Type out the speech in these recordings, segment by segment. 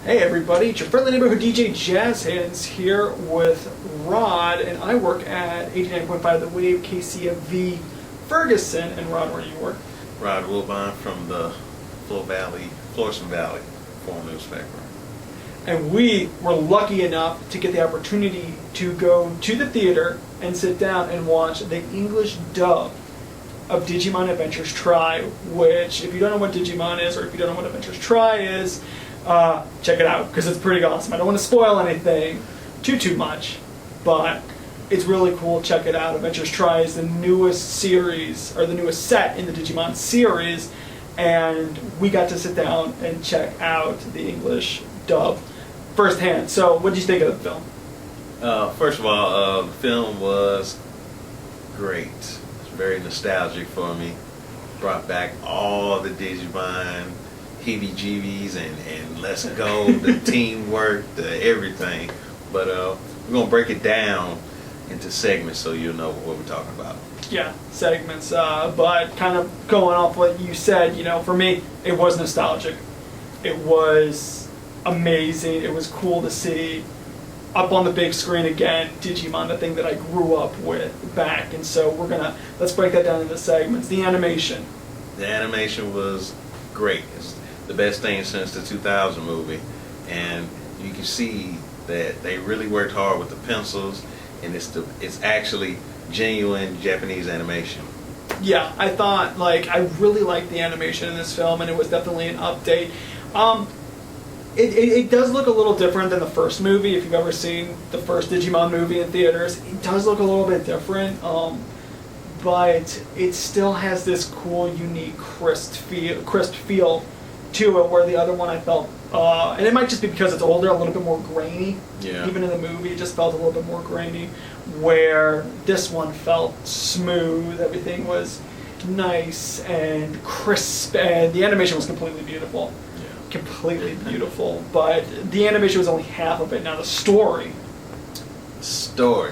Hey everybody, it's your friendly neighborhood DJ Jazz Hands here with Rod, and I work at 89.5 The Wave, KCFV, Ferguson. And Rod, where do you work? Rod Wilbon from the Florissant Valley Foreign Newspaper. And we were lucky enough to get the opportunity to go to the theater and sit down and watch the English dub of Digimon Adventures Tri, which, if you don't know what Digimon is, or if you don't know what Adventures Tri is, check it out, because it's pretty awesome. I don't want to spoil anything too much, but it's really cool. Check it out. Adventures Tri is the newest series, or the newest set in the Digimon series, and we got to sit down and check out the English dub firsthand. So, what did you think of the film? First of all, the film was great. It's very nostalgic for me. Brought back all the Digimon heebie-jeebies and let's go, the teamwork, the everything. But we're going to break it down into segments so you'll know what we're talking about. Yeah, segments. But kind of going off what you said, for me, it was nostalgic. It was amazing. It was cool to see up on the big screen again, Digimon, the thing that I grew up with, back. And so let's break that down into segments. The animation. The animation was great. It's the best thing since the 2000 movie, and you can see that they really worked hard with the pencils, and it's actually genuine Japanese animation. Yeah, I thought, I really liked the animation in this film, and it was definitely an update. It does look a little different than the first movie. If you've ever seen the first Digimon movie in theaters, it does look a little bit different, but it still has this cool, unique, crisp feel to it, where the other one I felt, and it might just be because it's older, a little bit more grainy. Yeah. Even in the movie, it just felt a little bit more grainy, where this one felt smooth. Everything was nice and crisp, and the animation was completely beautiful. Yeah. Completely beautiful. But the animation was only half of it. Now the story. Story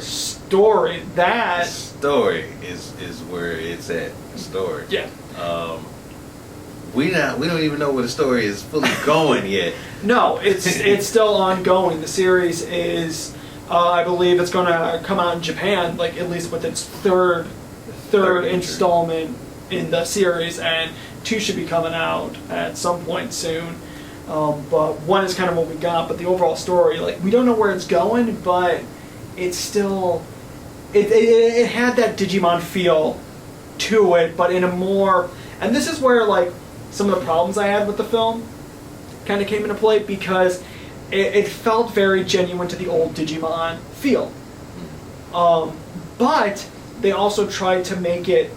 is where it's at. The story. Yeah. We don't even know where the story is fully going yet. No, it's still ongoing. The series is, I believe it's going to come out in Japan, at least with its third installment in the series, and 2 should be coming out at some point soon. But 1 is kind of what we got, but the overall story, we don't know where it's going, but it's still, it had that Digimon feel to it, but in a more, and this is where, some of the problems I had with the film kind of came into play, because it felt very genuine to the old Digimon feel. But they also tried to make it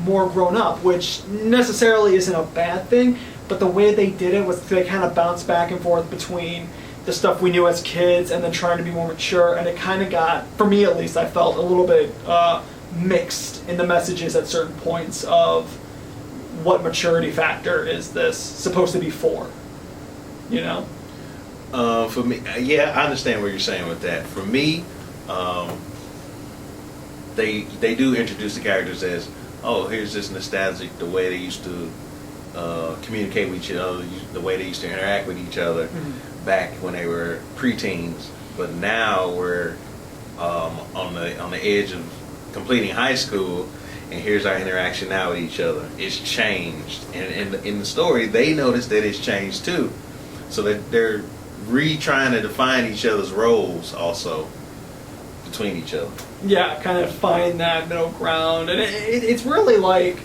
more grown up, which necessarily isn't a bad thing, but the way they did it was they kind of bounced back and forth between the stuff we knew as kids and then trying to be more mature, and it kind of got, for me at least, I felt a little bit mixed in the messages at certain points of what maturity factor is this supposed to be for, For me, yeah, I understand what you're saying with that. For me, they do introduce the characters as, here's this nostalgic, the way they used to communicate with each other, the way they used to interact with each other back when they were preteens. But now we're on the edge of completing high school, and here's our interaction now with each other. It's changed, and in the story, they notice that it's changed too. So that they're trying to define each other's roles also between each other. Yeah, kind of find that middle ground, and it's really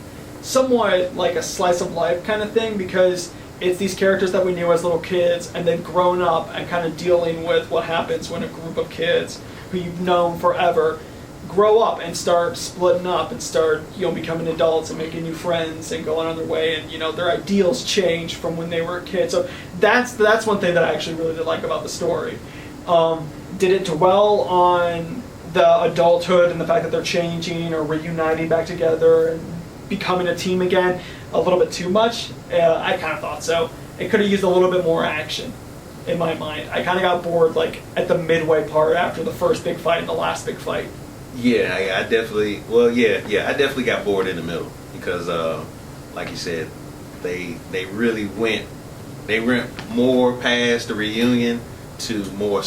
somewhat like a slice of life kind of thing, because it's these characters that we knew as little kids, and they've grown up and kind of dealing with what happens when a group of kids who you've known forever grow up and start splitting up and start becoming adults and making new friends and going on their way, and their ideals change from when they were a kid. So that's one thing that I actually really did like about the story. Did it dwell on the adulthood and the fact that they're changing or reuniting back together and becoming a team again a little bit too much? I kind of thought so. It could have used a little bit more action in my mind. I kind of got bored at the midway part after the first big fight and the last big fight. Yeah, I definitely. Well, yeah, I definitely got bored in the middle because, like you said, they really went they went more past the reunion to more,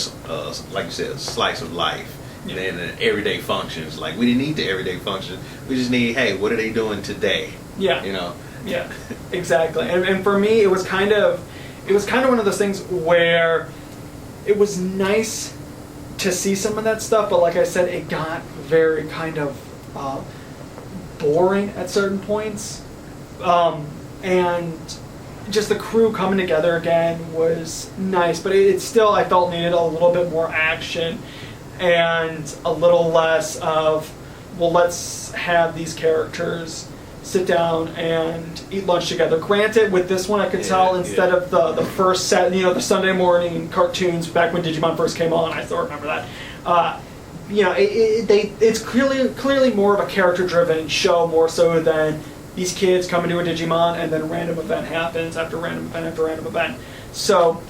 like you said, a slice of life than the everyday functions. Like, we didn't need the everyday functions. We just need, hey, what are they doing today? Yeah. You know? Yeah, exactly. And for me, it was kind of one of those things where it was nice to see some of that stuff, but like I said, it got very kind of boring at certain points. And just the crew coming together again was nice, but it still, I felt, needed a little bit more action and a little less of, well, let's have these characters sit down and eat lunch together. Granted, with this one, I could tell instead of the first set, the Sunday morning cartoons back when Digimon first came on, I still remember that. It's clearly more of a character-driven show, more so than these kids come into a Digimon and then a random event happens after random event after random event. So,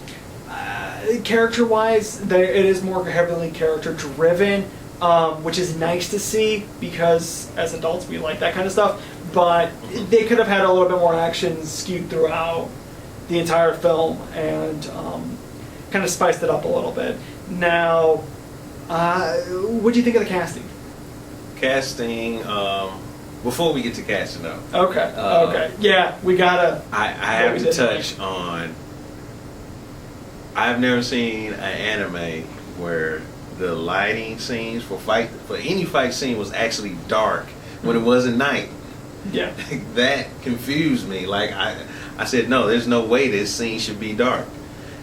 character-wise, it is more heavily character-driven, which is nice to see because as adults we like that kind of stuff. But they could have had a little bit more action skewed throughout the entire film and kind of spiced it up a little bit. Now, what do you think of the casting? Casting, before we get to casting though. Okay. Yeah, we gotta. I have to touch on. I've never seen an anime where the lighting scenes for any fight scene was actually dark when it wasn't night. Yeah. That confused me. Like, I said, no, there's no way this scene should be dark.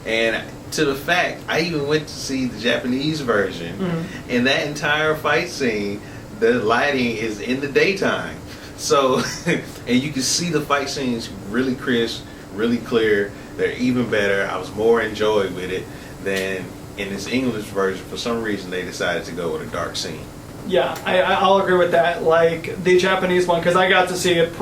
And to the fact, I even went to see the Japanese version, and that entire fight scene, the lighting is in the daytime. So, and you can see the fight scenes really crisp, really clear. They're even better. I was more enjoyed with it than in this English version. For some reason, they decided to go with a dark scene. Yeah, I'll agree with that. Like the Japanese one, because I got to see it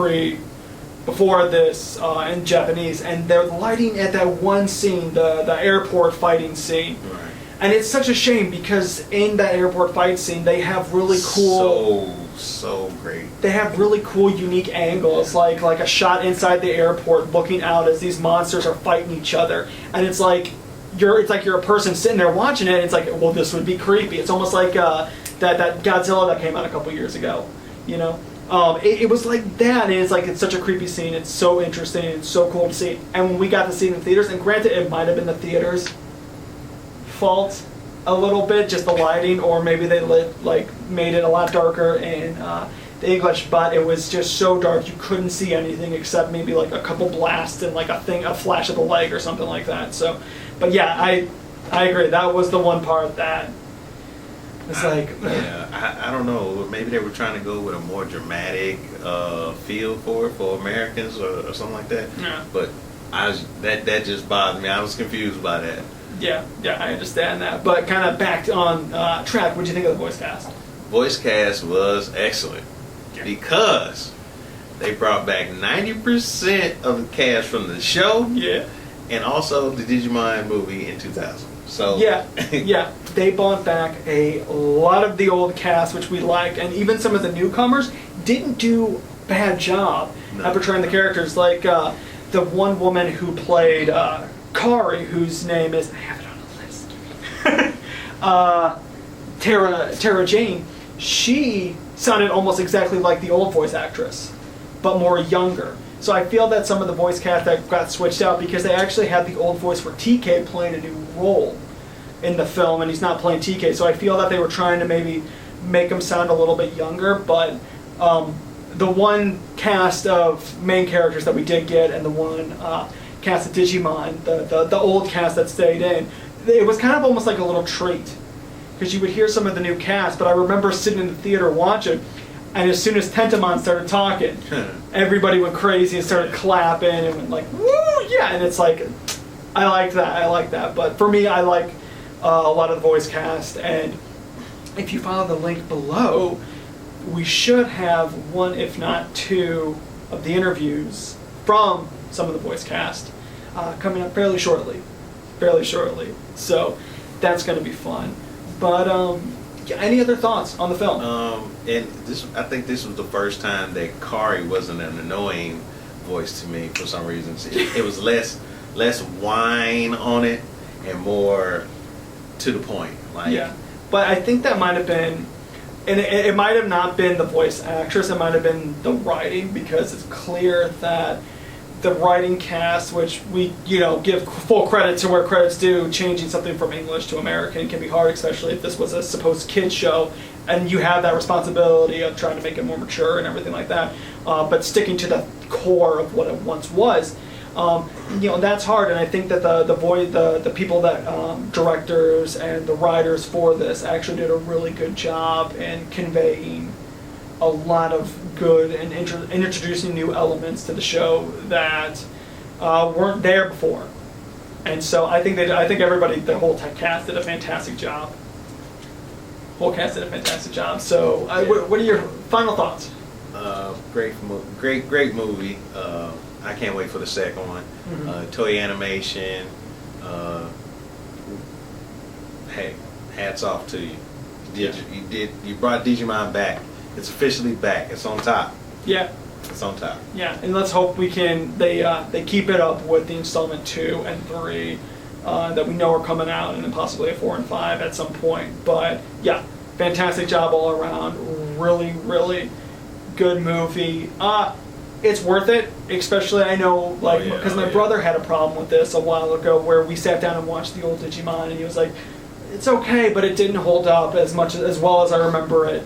before this in Japanese, and the lighting at that one scene, the airport fighting scene, Right. and it's such a shame because in that airport fight scene they have really cool, so great. They have really cool, unique angles, like a shot inside the airport looking out as these monsters are fighting each other, and it's like you're a person sitting there watching it. And it's like, well, this would be creepy. It's almost like that Godzilla that came out a couple years ago, it was like that, and it's such a creepy scene. It's so interesting and so cool to see. And when we got to see it in theaters, and granted, it might have been the theater's fault a little bit, just the lighting, or maybe they made it a lot darker in the English, but it was just so dark you couldn't see anything except maybe like a couple blasts and like a flash of a leg or something like that. So, but yeah, I agree. That was the one part that. It's like, I don't know. Maybe they were trying to go with a more dramatic feel for Americans or something like that. Yeah. But that just bothered me. I was confused by that. Yeah, I understand that. But kind of back on track. What do you think of the voice cast? Voice cast was excellent because they brought back 90% of the cast from the show. Yeah. And also the Digimon movie in 2000. So yeah, they brought back a lot of the old cast, which we liked, and even some of the newcomers didn't do a bad job at portraying the characters. Like the one woman who played Kari, whose name is, I have it on the list, Tara Jane. She sounded almost exactly like the old voice actress, but more younger. So I feel that some of the voice cast that got switched out because they actually had the old voice for TK playing a new role in the film, and he's not playing TK. So I feel that they were trying to maybe make him sound a little bit younger, but the one cast of main characters that we did get and the one cast of Digimon, the old cast that stayed in, it was kind of almost like a little treat because you would hear some of the new cast, but I remember sitting in the theater watching, and as soon as Tentamon started talking, everybody went crazy and started clapping and went like, woo, yeah, and it's like, I like that. But for me, I like a lot of the voice cast, and if you follow the link below, we should have one, if not two, of the interviews from some of the voice cast coming up fairly shortly. So that's going to be fun. But any other thoughts on the film? And I think this was the first time that Kari wasn't an annoying voice to me for some reason. It was less less whine on it and more to the point. Like, yeah, but I think that might have been, and it might have not been the voice actress, it might have been the writing, because it's clear that the writing cast, which we, give full credit to where credit's due, changing something from English to American can be hard, especially if this was a supposed kids show, and you have that responsibility of trying to make it more mature and everything like that, but sticking to the core of what it once was. That's hard, and I think that the people that directors and the writers for this actually did a really good job in conveying a lot of good and introducing new elements to the show that weren't there before. And so I think everybody, the whole cast did a fantastic job. Whole cast did a fantastic job. So what are your final thoughts? Great movie. I can't wait for the second one. Mm-hmm. Toy Animation. Hey, hats off to you. You brought Digimon back. It's officially back. It's on top. Yeah. It's on top. Yeah, and let's hope they keep it up with the installment 2 and 3 that we know are coming out, and then possibly a 4 and 5 at some point. But yeah, fantastic job all around. Really, really good movie. It's worth it, especially I know, because my brother had a problem with this a while ago, where we sat down and watched the old Digimon, and he was like, "It's okay, but it didn't hold up as well as I remember it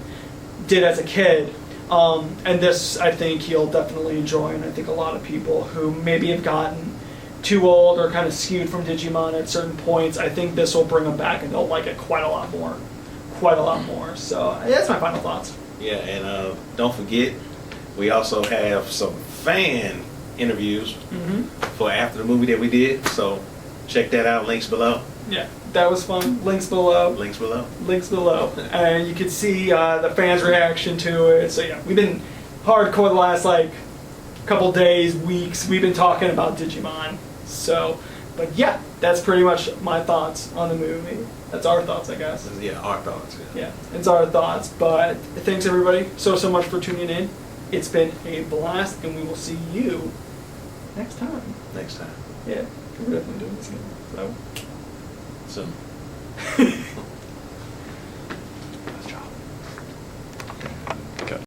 did as a kid." And this, I think he'll definitely enjoy, and I think a lot of people who maybe have gotten too old or kind of skewed from Digimon at certain points, I think this will bring them back, and they'll like it quite a lot more. So that's my final thoughts. Yeah, and don't forget, we also have some fan interviews for after the movie that we did. So check that out. Links below. Yeah, that was fun. Links below. Links below. Links below. And you can see the fans' reaction to it. So yeah, we've been hardcore the last couple days, weeks. We've been talking about Digimon. So, but yeah, that's pretty much my thoughts on the movie. That's our thoughts, I guess. Yeah, our thoughts. Yeah, it's our thoughts. But thanks everybody so much for tuning in. It's been a blast, and we will see you next time. Next time. Yeah, we're definitely doing this again. So.